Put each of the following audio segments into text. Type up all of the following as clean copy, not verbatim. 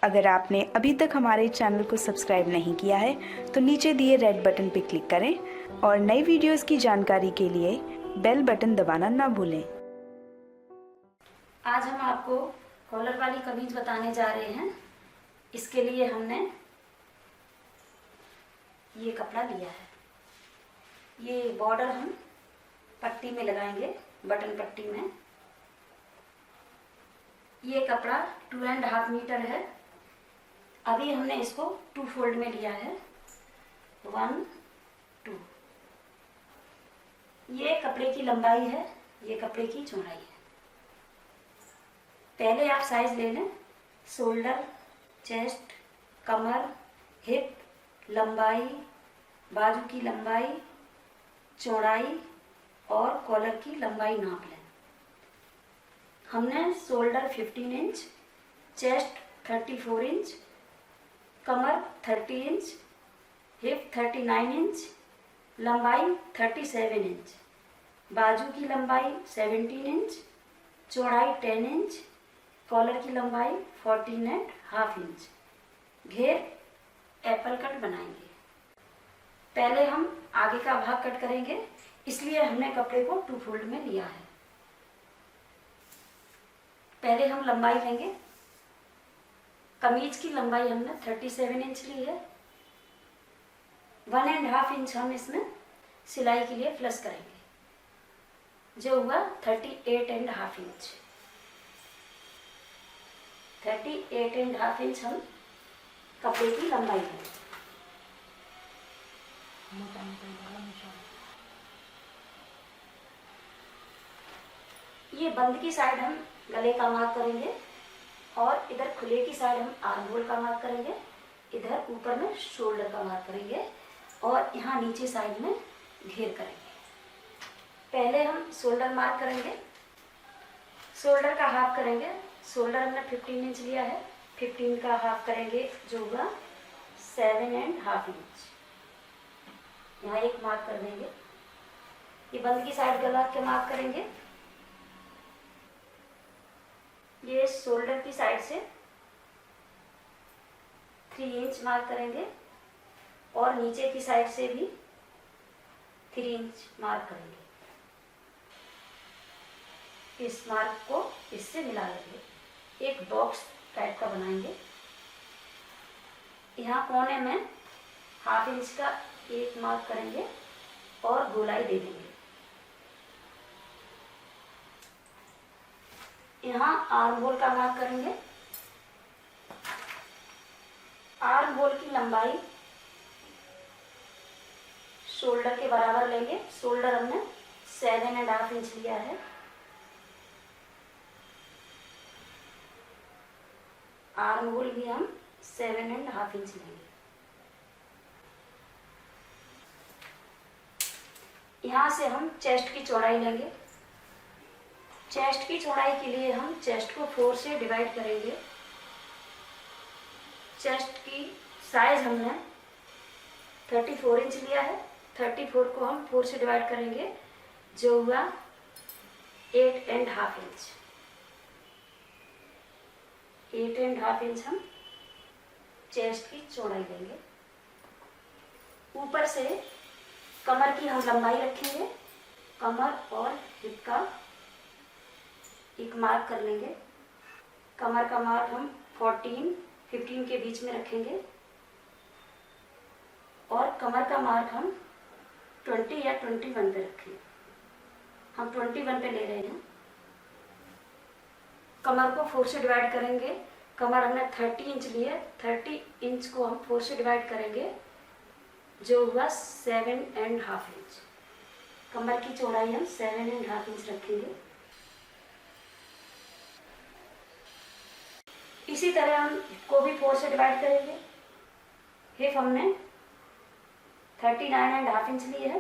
अगर आपने अभी तक हमारे चैनल को सब्सक्राइब नहीं किया है तो नीचे दिए रेड बटन पर क्लिक करें और नई वीडियोस की जानकारी के लिए बेल बटन दबाना ना भूलें। आज हम आपको कॉलर वाली कमीज बताने जा रहे हैं। इसके लिए हमने ये कपड़ा लिया है। ये बॉर्डर हम पट्टी में लगाएंगे, बटन पट्टी में। ये कपड़ा 2.5 मीटर है। अभी हमने इसको 2 फोल्ड में लिया है, 1 2। ये कपड़े की लंबाई है, ये कपड़े की चौड़ाई है। पहले आप साइज ले लें। शोल्डर, चेस्ट, कमर, हिप, लंबाई, बाजू की लंबाई, चौड़ाई और कॉलर की लंबाई नाप लें। हमने शोल्डर 15 इंच, चेस्ट 34 इंच, कमर 30 इंच, हिप 39 इंच, लंबाई 37 इंच, बाजू की लंबाई 17 इंच, चौड़ाई 10 इंच, कॉलर की लंबाई 14.5 इंच। घेर एप्पल कट बनाएंगे। पहले हम आगे का भाग कट करेंगे, इसलिए हमने कपड़े को 2 फोल्ड में लिया है। पहले हम लंबाई लेंगे। कमीज की लंबाई हमने 37 इंच ली है। 1.5 इंच हम इसमें सिलाई के लिए प्लस करेंगे, जो हुआ 38.5 इंच। 38.5 इंच हम कपड़े की लंबाई लेंगे। ये बंद की साइड हम गले का मार्क करेंगे और इधर खुले की साइड हम आर्म होल का मार्क करेंगे। इधर ऊपर में शोल्डर का मार्क करेंगे और यहाँ नीचे साइड में घेर करेंगे। पहले हम शोल्डर मार्क करेंगे। शोल्डर का हाफ करेंगे। शोल्डर हमने 15 इंच लिया है, 15 का हाफ करेंगे, जो होगा 7.5 इंच। यहाँ एक मार्क कर देंगे। ये बंद की साइड गला के मार्क करेंगे। ये शोल्डर की साइड से 3 इंच मार्क करेंगे और नीचे की साइड से भी 3 इंच मार्क करेंगे। इस मार्क को इससे मिला लेंगे, एक बॉक्स टाइप का बनाएंगे। यहाँ कोने में 1/2 इंच का एक मार्क करेंगे और गोलाई दे देंगे। यहाँ आर्म होल का मार्क करेंगे। आर्म होल की लंबाई शोल्डर के बराबर लेंगे। शोल्डर हमने 7.5 इंच लिया है। आर्म होल भी हम 7.5 इंच लेंगे। यहाँ से हम चेस्ट की चौड़ाई लेंगे। चेस्ट की चौड़ाई के लिए हम चेस्ट को 4 से डिवाइड करेंगे। चेस्ट की साइज हमने 34 इंच लिया है। 34 को हम 4 से डिवाइड करेंगे, जो हुआ 8.5 इंच। 8.5 इंच हम चेस्ट की चौड़ाई लेंगे। ऊपर से कमर की हम लंबाई रखेंगे। कमर और हिप का एक मार्क कर लेंगे। कमर का मार्क हम 14-15 के बीच में रखेंगे और कमर का मार्क हम 20 या 21 पे रखेंगे। हम 21 पे ले रहे हैं। कमर को 4 से डिवाइड करेंगे। कमर हमने 30 इंच ली है। 30 इंच को हम 4 से डिवाइड करेंगे, जो हुआ 7.5 इंच। कमर की चौड़ाई हम 7.5 इंच रखेंगे। इसी तरह हम को भी 4 से डिवाइड करेंगे। हिप हमने 39.5 इंच ली है।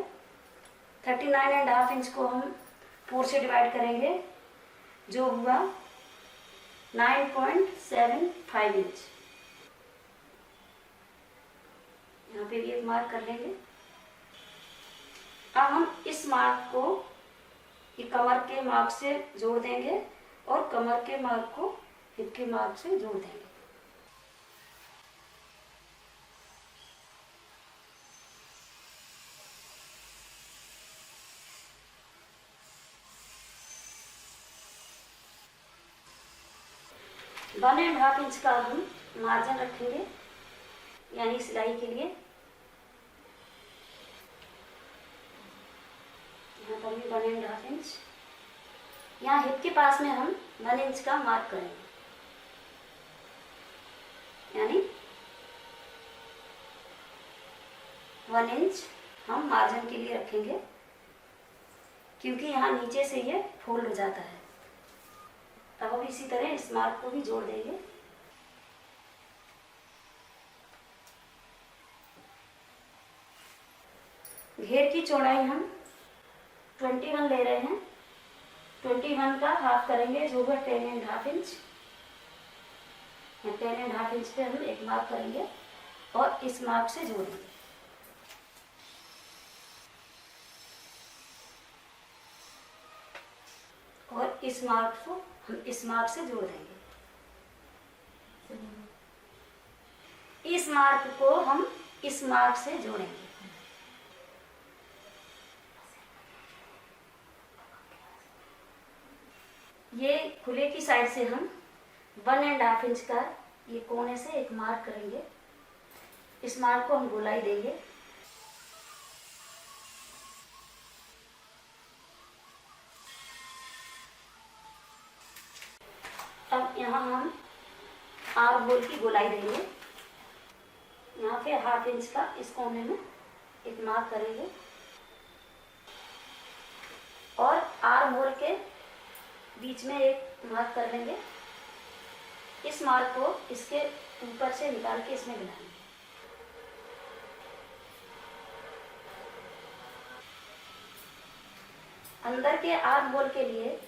39.5 इंच को हम 4 से डिवाइड करेंगे, जो हुआ 9.75 इंच। यहाँ पे भी एक मार्क कर लेंगे। अब हम इस मार्क को कमर के मार्क से जोड़ देंगे और कमर के मार्क को हिप के मार्क से जोड़ देंगे। 1.5 इंच का हम मार्जिन रखेंगे, यानी सिलाई के लिए। यहाँ पर भी 1.5 इंच। यहाँ हिप के पास में हम 1 इंच का मार्क करेंगे, यानी 1 इंच हम मार्जिन के लिए रखेंगे, क्योंकि यहाँ नीचे से ये फोल्ड हो जाता है। तब अब इसी तरह इस मार्क को भी जोड़ देंगे। घेर की चौड़ाई हम 21 ले रहे हैं। 21 का हाफ करेंगे, जो है 10.5 इंच। 10.5 इंच पे हम एक मार्क करेंगे और इस मार्क से जोड़ेंगे। और इस मार्क को हम इस मार्क से जोड़ देंगे। इस मार्क को हम इस मार्क से जोड़ेंगे। ये खुले की साइड से हम 1.5 इंच का ये कोने से एक मार्क करेंगे। इस मार्क को हम गोलाई देंगे। अब यहाँ हम आर्म होल की गोलाई देंगे। यहाँ पे 1/2 इंच का इस कोने में एक मार्क करेंगे और आर्म होल के बीच में एक मार्क कर लेंगे। इस मार्क को इसके ऊपर से निकाल के इसमें मिलाएंगे। अंदर के आर्म होल के लिए,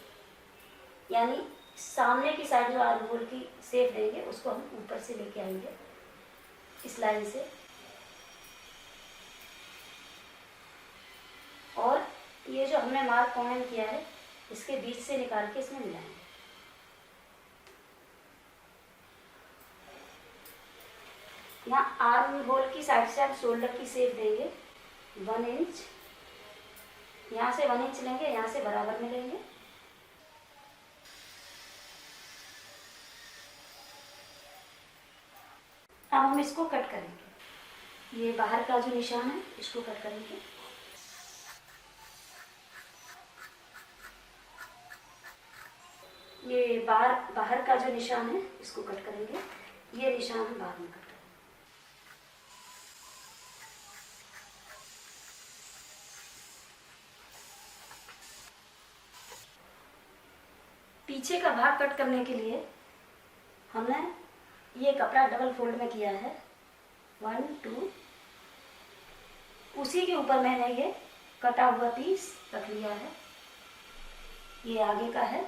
यानी सामने की साइड जो आर्म होल की शेप देंगे, उसको हम ऊपर से लेके आएंगे इस लाइन से। और ये जो हमने मार्क कॉमन किया है, इसके बीच से निकाल के इसमें मिलाएंगे। यहाँ आर्म होल की साइड से हम शोल्डर की शेप देंगे 1 इंच। यहाँ से 1 इंच लेंगे, यहाँ से बराबर में लेंगे। अब हम इसको कट करेंगे। ये बाहर का जो निशान है, इसको कट करेंगे। ये बाहर का जो निशान है, इसको कट करेंगे। ये निशान हम बाद में कट करेंगे। पीछे का भाग कट करने के लिए हमने ये कपड़ा डबल फोल्ड में किया है 1 2। उसी के ऊपर मैंने ये कटा हुआ पीस रख लिया है। ये आगे का है।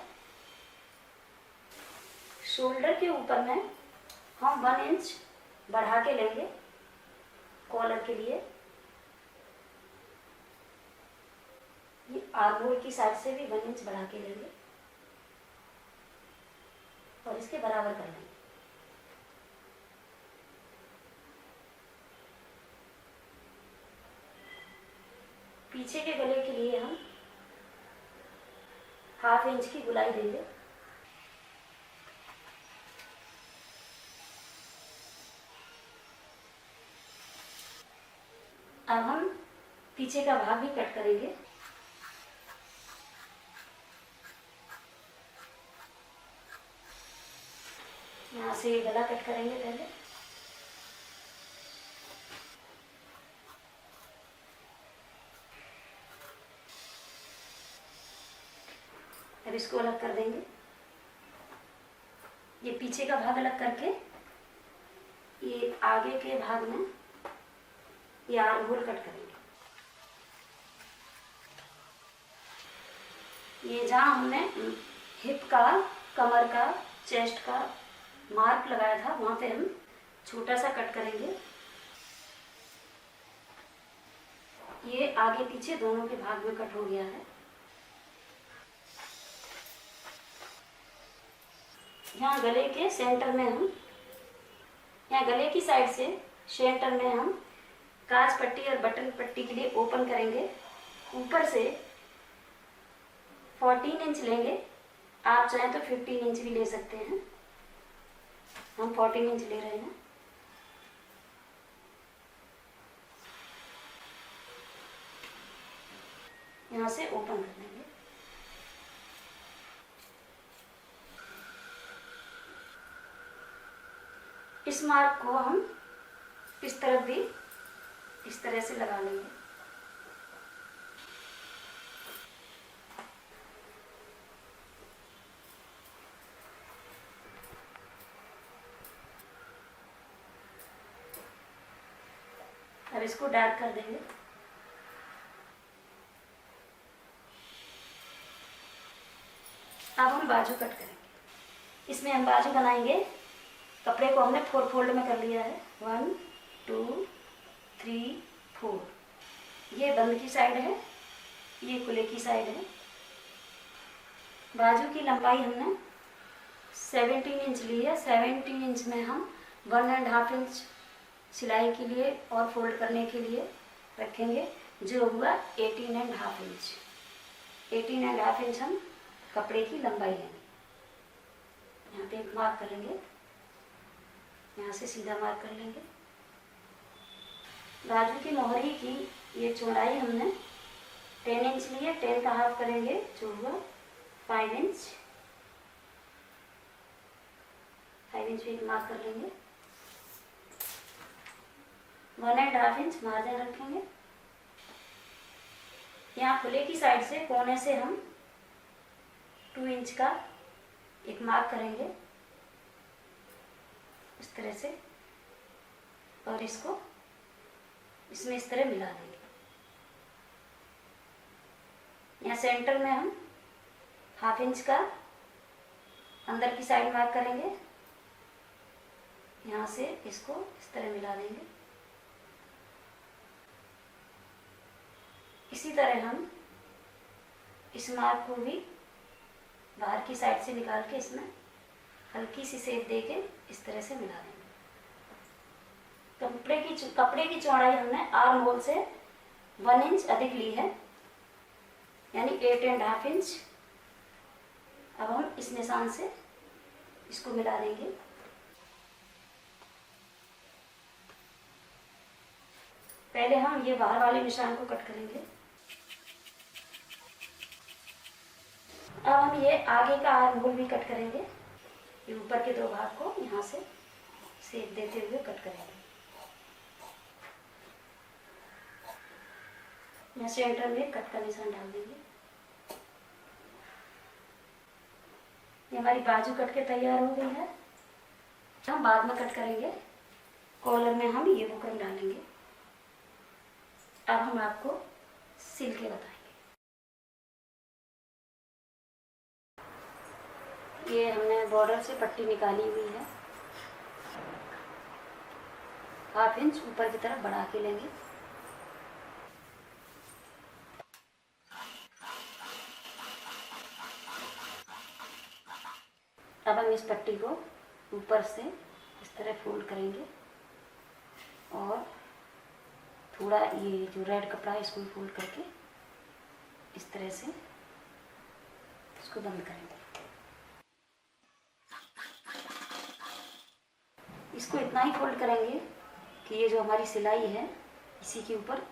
शोल्डर के ऊपर में हम 1 इंच बढ़ा के लेंगे कॉलर के लिए। ये आर्म होल की साइड से भी 1 इंच बढ़ा के लेंगे और इसके बराबर कर लेंगे। पीछे के गले के लिए हम 1/2 इंच की गुलाई देंगे। अब हम पीछे का भाग भी कट करेंगे। यहाँ से गला कट करेंगे पहले। अब इसको अलग कर देंगे। ये पीछे का भाग अलग करके ये आगे के भाग में ये आर्म होल कट करेंगे। ये जहाँ हमने हिप का, कमर का, चेस्ट का मार्क लगाया था, वहाँ पे हम छोटा सा कट करेंगे। ये आगे पीछे दोनों के भाग में कट हो गया है। यहाँ गले के सेंटर में हम, यहाँ गले की साइड से सेंटर में हम काज पट्टी और बटन पट्टी के लिए ओपन करेंगे। ऊपर से 14 इंच लेंगे। आप चाहें तो 15 इंच भी ले सकते हैं। हम 14 इंच ले रहे हैं। यहाँ से ओपन कर लेंगे। इस मार्क को हम इस तरफ भी इस तरह से लगा लेंगे। अब इसको डार्क कर देंगे। अब हम बाजू कट करेंगे। इसमें हम बाजू बनाएंगे। कपड़े को हमने 4 फोल्ड में कर लिया है। 1 2 3 4। ये बंद की साइड है, ये खुले की साइड है। बाजू की लंबाई हमने 17 इंच ली है। 17 इंच में हम 1.5 इंच सिलाई के लिए और फोल्ड करने के लिए रखेंगे, जो हुआ 18.5 इंच। 18.5 इंच हम कपड़े की लंबाई लेंगे। यहाँ पे एक मार्क करेंगे, यहाँ से सीधा मार्क कर लेंगे। बाजू की मोहरी की ये चौड़ाई हमने 10 इंच ली है। 10 का हाफ करेंगे, जो हुआ 5 इंच। 5 इंच पे एक मार्क कर लेंगे। 1.5 इंच मार्जिन रखेंगे। यहाँ खुले की साइड से कोने से हम 2 इंच का एक मार्क करेंगे इस तरह से, और इसको इसमें इस तरह मिला देंगे। यहाँ सेंटर में हम 1/2 इंच का अंदर की साइड मार्क करेंगे। यहाँ से इसको इस तरह मिला देंगे। इसी तरह हम इस मार्क को भी बाहर की साइड से निकाल के इसमें हल्की सी शेप देके इस तरह से मिला देंगे। कपड़े की चौड़ाई हमने आर्म होल से 1 इंच अधिक ली है, यानी 8.5 इंच। अब हम इस निशान से इसको मिला देंगे। पहले हम ये बाहर वाले निशान को कट करेंगे। अब हम ये आगे का आर्म होल भी कट करेंगे। ये ऊपर के 2 भाग को यहाँ से शेप देते हुए कट करेंगे। यहाँ सेंटर में कट का निशान डाल देंगे। ये हमारी बाजू कट के तैयार हो गई है। हम बाद में कट करेंगे। कॉलर में हम ये बुकरम डालेंगे। अब हम आपको सिल के बताएंगे। ये हमने बॉर्डर से पट्टी निकाली हुई है। 1/2 इंच ऊपर की तरफ बढ़ा के लेंगे। अब हम इस पट्टी को ऊपर से इस तरह फोल्ड करेंगे और थोड़ा ये जो रेड कपड़ा है इसको फोल्ड करके इस तरह से इसको बंद करेंगे। इसको इतना ही फोल्ड करेंगे कि ये जो हमारी सिलाई है इसी के ऊपर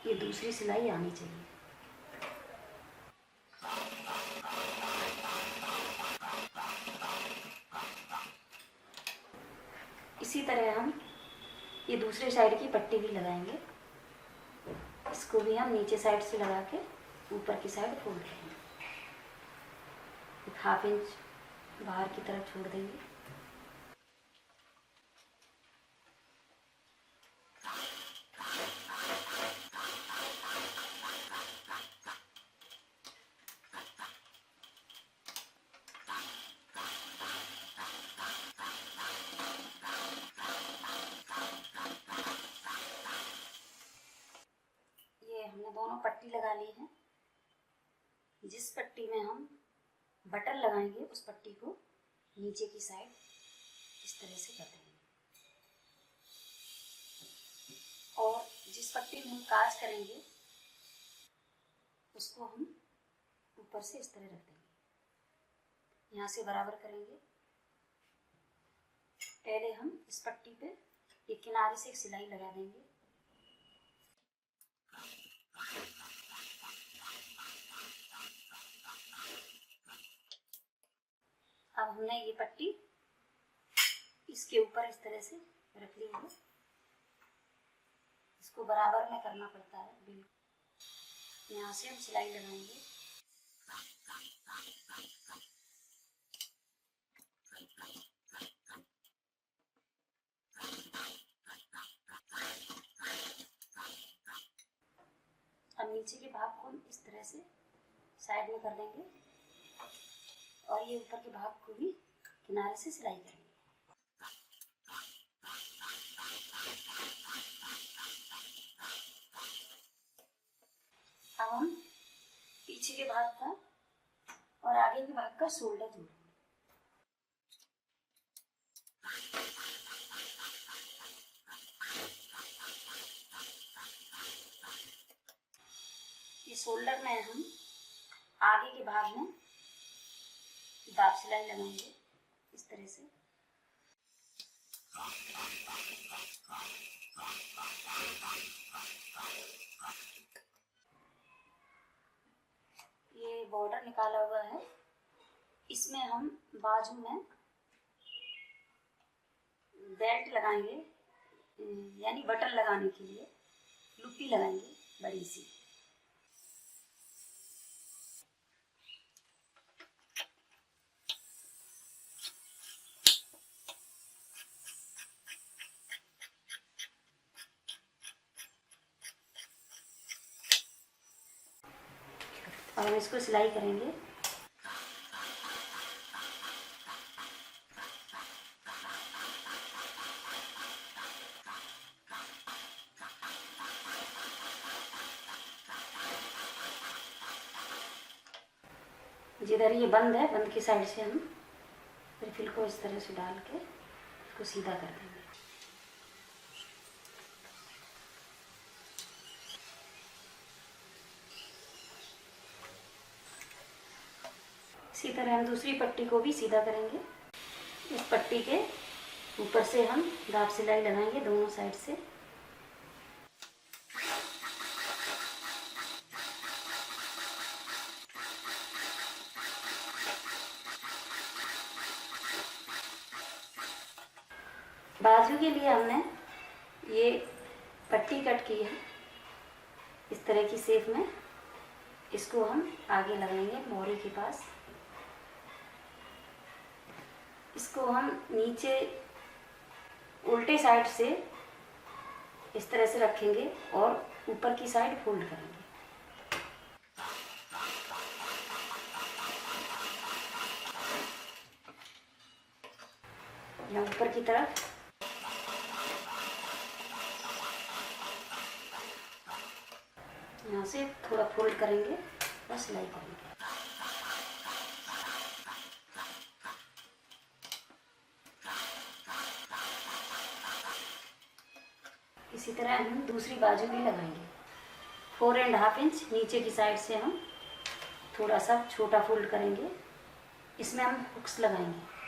ये दूसरी सिलाई आनी चाहिए। इसी तरह हम ये दूसरे साइड की पट्टी भी लगाएंगे। इसको भी हम नीचे साइड से लगा के ऊपर की साइड फोल्ड करेंगे। 1/2 इंच बाहर की तरफ छोड़ देंगे। हमने दोनों पट्टी लगा ली है। जिस पट्टी में हम बटन लगाएंगे उस पट्टी को नीचे की साइड इस तरह से कर देंगे, और जिस पट्टी में हम काज करेंगे उसको हम ऊपर से इस तरह रख देंगे। यहाँ से बराबर करेंगे पहले हम इस पट्टी पे एक किनारे से एक सिलाई लगा देंगे। अब हमने ये पट्टी इसके ऊपर इस तरह से रख ली है। इसको बराबर में करना पड़ता है बिल्कुल। यहाँ से हम सिलाई लगाएंगे। अब नीचे के भाग को हम इस तरह से साइड में कर देंगे और ये ऊपर के भाग को भी किनारे से सिलाई करेंगे। अब हम पीछे के भाग का और आगे के भाग का शोल्डर जोड़ेंगे। ये शोल्डर में हम आगे के भाग में दाब सिलाई लगाएंगे इस तरह से। ये बॉर्डर निकाला हुआ है, इसमें हम बाजू में बेल्ट लगाएंगे, यानी बटन लगाने के लिए लुप्पी लगाएंगे बड़ी सी। अब हम इसको सिलाई करेंगे। जिधर ये बंद है, बंद की साइड से हम रिफिल को इस तरह से डाल के इसको सीधा कर देंगे। इसी तरह हम दूसरी पट्टी को भी सीधा करेंगे। इस पट्टी के ऊपर से हम दाब सिलाई लगाएंगे दोनों साइड से। बाजू के लिए हमने ये पट्टी कट की है इस तरह की शेप में। इसको हम आगे लगाएंगे मोरी के पास। इसको हम नीचे उल्टे साइड से इस तरह से रखेंगे और ऊपर की साइड फोल्ड करेंगे। यहाँ ऊपर की तरफ यहाँ से थोड़ा फोल्ड करेंगे और सिलाई करेंगे। इसी तरह हम दूसरी बाजू भी लगाएंगे। 4.5 इंच नीचे की साइड से हम थोड़ा सा छोटा फोल्ड करेंगे। इसमें हम हुक्स लगाएंगे।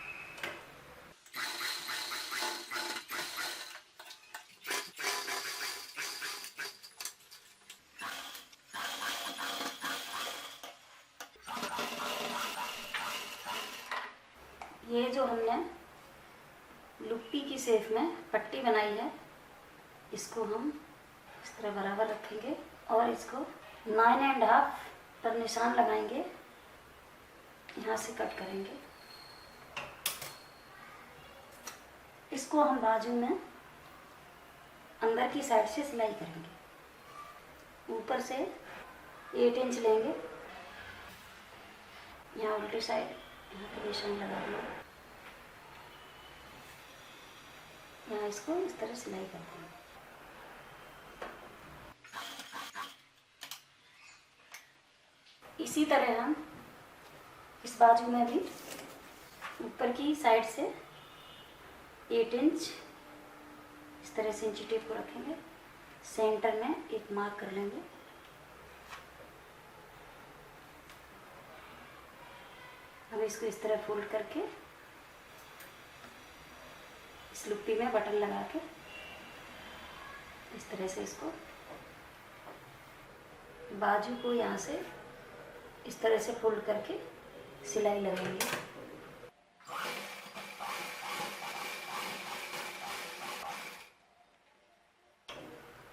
ये जो हमने लुप्पी की शेप में पट्टी बनाई है, इसको हम इस तरह बराबर रखेंगे और इसको 9.5 पर निशान लगाएंगे। यहाँ से कट करेंगे। इसको हम बाजू में अंदर की साइड से सिलाई करेंगे। ऊपर से 8 इंच लेंगे। यहाँ उल्टी साइड यहाँ पर निशान लगा देंगे। यहाँ इसको इस तरह सिलाई कर देंगे। इसी तरह हम इस बाजू में भी ऊपर की साइड से 8 इंच इस तरह से इंची टेप को रखेंगे। सेंटर में एक मार्क कर लेंगे। अब इसको इस तरह फोल्ड करके इस लुप्पी में बटन लगा के इस तरह से इसको बाजू को यहाँ से इस तरह से फोल्ड करके सिलाई लगाएंगे।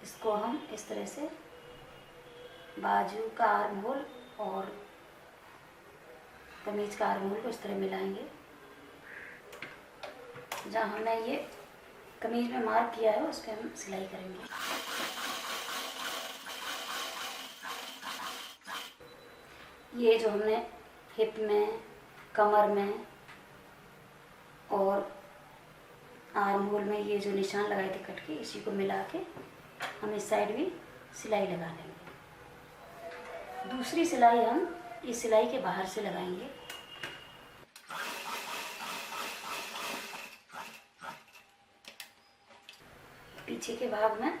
इसको हम इस तरह से बाजू का आर्म होल और कमीज का आर्म होल को इस तरह मिलाएंगे। जहाँ हमने ये कमीज में मार्क किया है उस पर हम सिलाई करेंगे। ये जो हमने हिप में, कमर में और आर्म होल में ये जो निशान लगाए थे कट के, इसी को मिला के हम इस साइड भी सिलाई लगा लेंगे। दूसरी सिलाई हम इस सिलाई के बाहर से लगाएंगे। पीछे के भाग में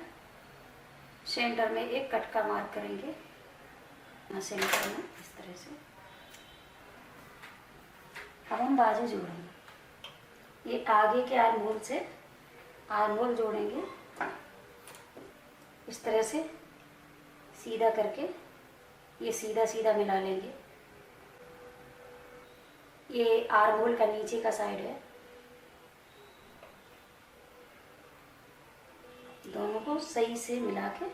सेंटर में एक कट का मार्क करेंगे, सेंटर में इस तरह से। अब हम बाजू जोड़ेंगे। ये आगे के आर्म होल से आर्म होल जोड़ेंगे इस तरह से सीधा करके, ये सीधा सीधा मिला लेंगे। ये आर्म होल का नीचे का साइड है। दोनों को सही से मिला के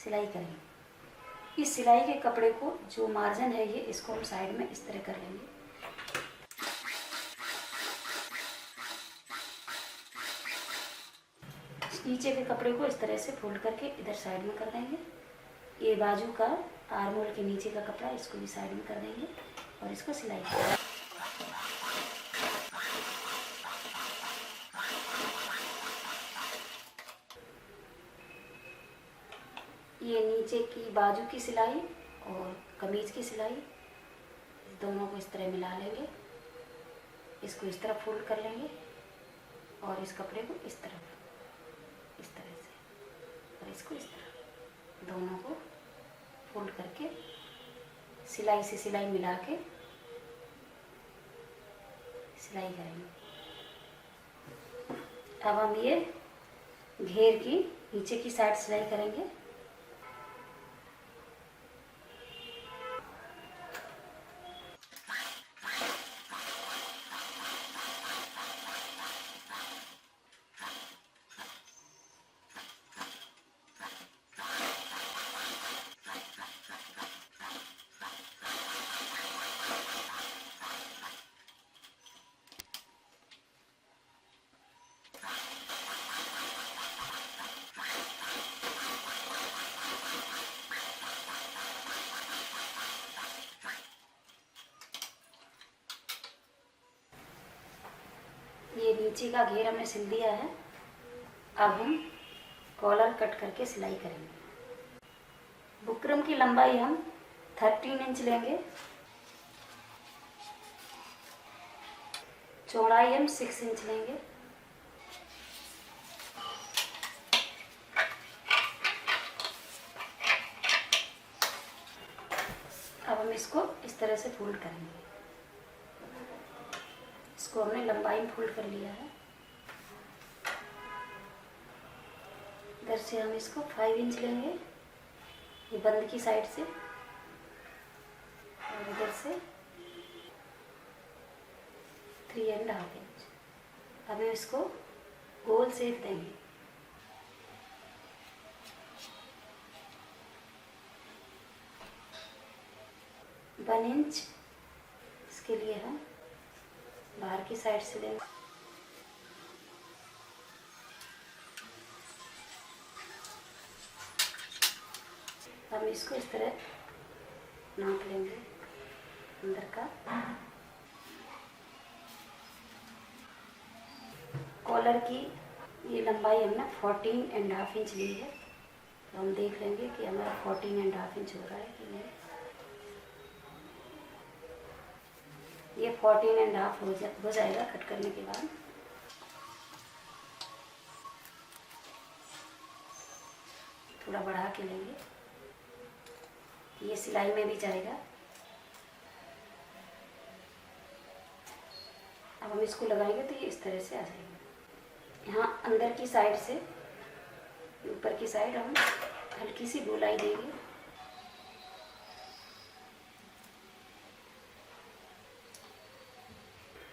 सिलाई करेंगे। इस सिलाई के कपड़े को जो मार्जिन है ये इसको हम साइड में इस तरह कर लेंगे। नीचे के कपड़े को इस तरह से फोल्ड करके इधर साइड में कर देंगे। ये बाजू का आर्म होल के नीचे का कपड़ा इसको भी साइड में कर देंगे और इसको सिलाई करेंगे। ये नीचे की बाजू की सिलाई और कमीज की सिलाई दोनों को इस तरह मिला लेंगे। इसको इस तरह फोल्ड कर लेंगे और इस कपड़े को इस तरह से और इसको इस तरह, दोनों को फोल्ड करके सिलाई से सिलाई मिला के सिलाई करेंगे। अब हम ये घेर की नीचे की साइड सिलाई करेंगे। ये नीचे का घेर हमने सिल दिया है। अब हम कॉलर कट करके सिलाई करेंगे। बुकरम की लंबाई हम 13 इंच लेंगे, चौड़ाई हम 6 इंच लेंगे। अब हम इसको इस तरह से फोल्ड करेंगे। इसको हमने लंबाई में फोल्ड कर लिया है। इधर से हम इसको 5 इंच लेंगे, ये बंद की साइड से, और इधर से 3.5 इंच। अब हम इसको गोल शेप देंगे। वन इंच इसके लिए हम बाहर की साइड से लेंगे। हम इसको इस तरह नाप लेंगे अंदर का। कॉलर की ये लंबाई हमने 14.5 इंच ली है, तो हम देख लेंगे कि हमारा 14.5 इंच हो रहा है कि नहीं। ये 14.5 हो जाएगा कट करने के बाद। थोड़ा बढ़ा के लेंगे, ये सिलाई में भी जाएगा। अब हम इसको लगाएंगे तो ये इस तरह से आ जाएगा। यहाँ अंदर की साइड से ऊपर की साइड हम हल्की सी गोलाई देंगे।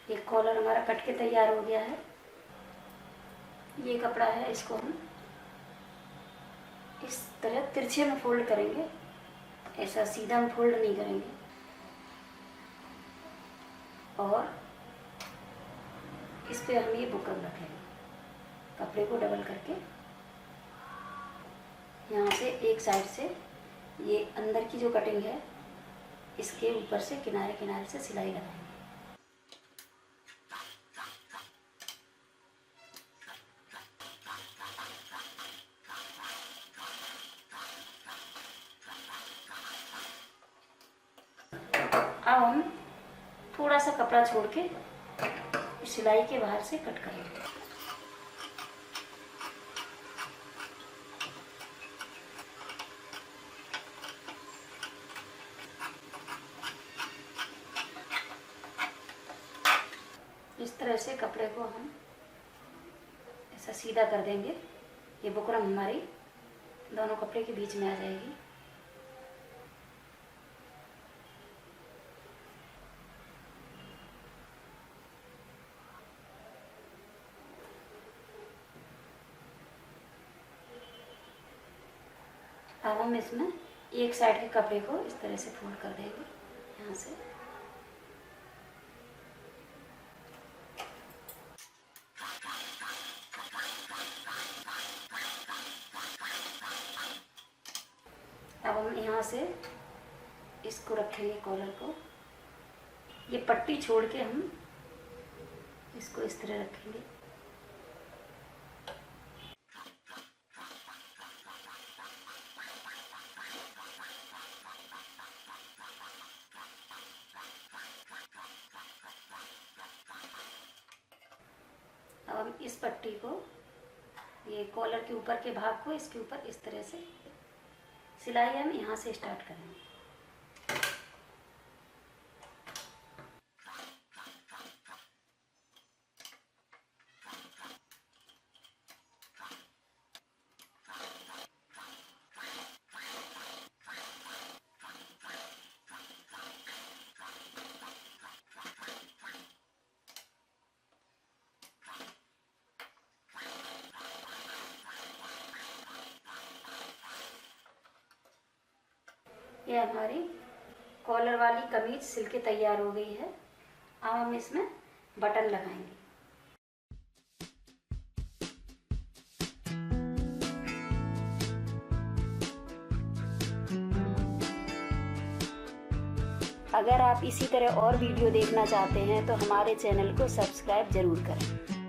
ये कॉलर हमारा कट के तैयार हो गया है। ये कपड़ा है, इसको हम इस तरह तिरछे में फोल्ड करेंगे, ऐसा सीधा हम फोल्ड नहीं करेंगे। और इस पे हम ये बुकरम रखेंगे, कपड़े को डबल करके यहाँ से एक साइड से ये अंदर की जो कटिंग है इसके ऊपर से किनारे किनारे से सिलाई लगाएंगे। अब हम थोड़ा सा कपड़ा छोड़ के सिलाई के बाहर से कट करेंगे। इस तरह से कपड़े को हम ऐसा सीधा कर देंगे। ये बुकरम हमारी दोनों कपड़े के बीच में आ जाएगी। अब हम इसमें एक साइड के कपड़े को इस तरह से फोल्ड कर देंगे यहाँ से। अब हम यहाँ से इसको रखेंगे, कॉलर को ये पट्टी छोड़ के हम इसको इस तरह रखेंगे। अब हम इस पट्टी को, ये कॉलर के ऊपर के भाग को इसके ऊपर इस तरह से सिलाई हम यहाँ से स्टार्ट करेंगे। ये हमारी कॉलर वाली कमीज सिल के तैयार हो गई है। अब हम इसमें बटन लगाएंगे। अगर आप इसी तरह और वीडियो देखना चाहते हैं तो हमारे चैनल को सब्सक्राइब जरूर करें।